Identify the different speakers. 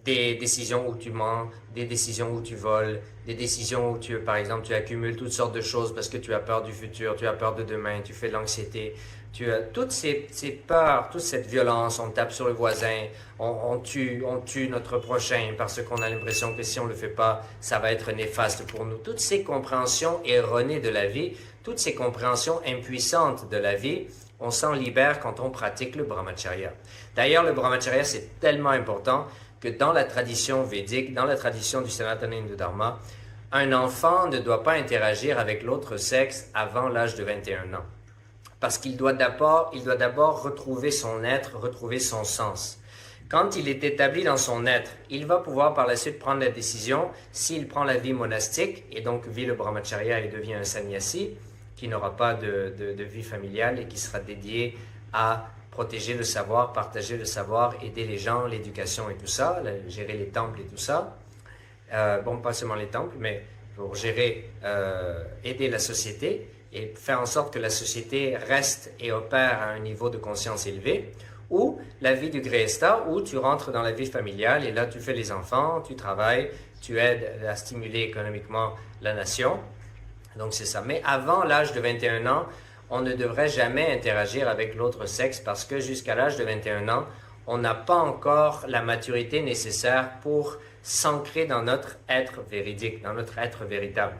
Speaker 1: des décisions où tu mens, des décisions où tu voles, des décisions où par exemple, tu accumules toutes sortes de choses parce que tu as peur du futur, tu as peur de demain, tu fais de l'anxiété, tu as toutes ces peurs, toute cette violence, on tape sur le voisin, on tue notre prochain parce qu'on a l'impression que si on le fait pas, ça va être néfaste pour nous. Toutes ces compréhensions erronées de la vie, toutes ces compréhensions impuissantes de la vie, on s'en libère quand on pratique le brahmacharya. D'ailleurs, le brahmacharya, c'est tellement important que dans la tradition védique, dans la tradition du Sanatana Hindu Dharma, un enfant ne doit pas interagir avec l'autre sexe avant l'âge de 21 ans. Parce qu'il doit d'abord retrouver son être, retrouver son sens. Quand il est établi dans son être, il va pouvoir par la suite prendre la décision, s'il prend la vie monastique, et donc vit le brahmacharya et devient un sannyasi, qui n'aura pas de vie familiale et qui sera dédié à protéger le savoir, partager le savoir, aider les gens, l'éducation et tout ça, gérer les temples et tout ça. Bon, pas seulement les temples, mais pour gérer, aider la société et faire en sorte que la société reste et opère à un niveau de conscience élevé. Ou la vie du Grihastha, où tu rentres dans la vie familiale et là tu fais les enfants, tu travailles, tu aides à stimuler économiquement la nation. Donc c'est ça. Mais avant l'âge de 21 ans, on ne devrait jamais interagir avec l'autre sexe parce que jusqu'à l'âge de 21 ans, on n'a pas encore la maturité nécessaire pour s'ancrer dans notre être véridique, dans notre être véritable.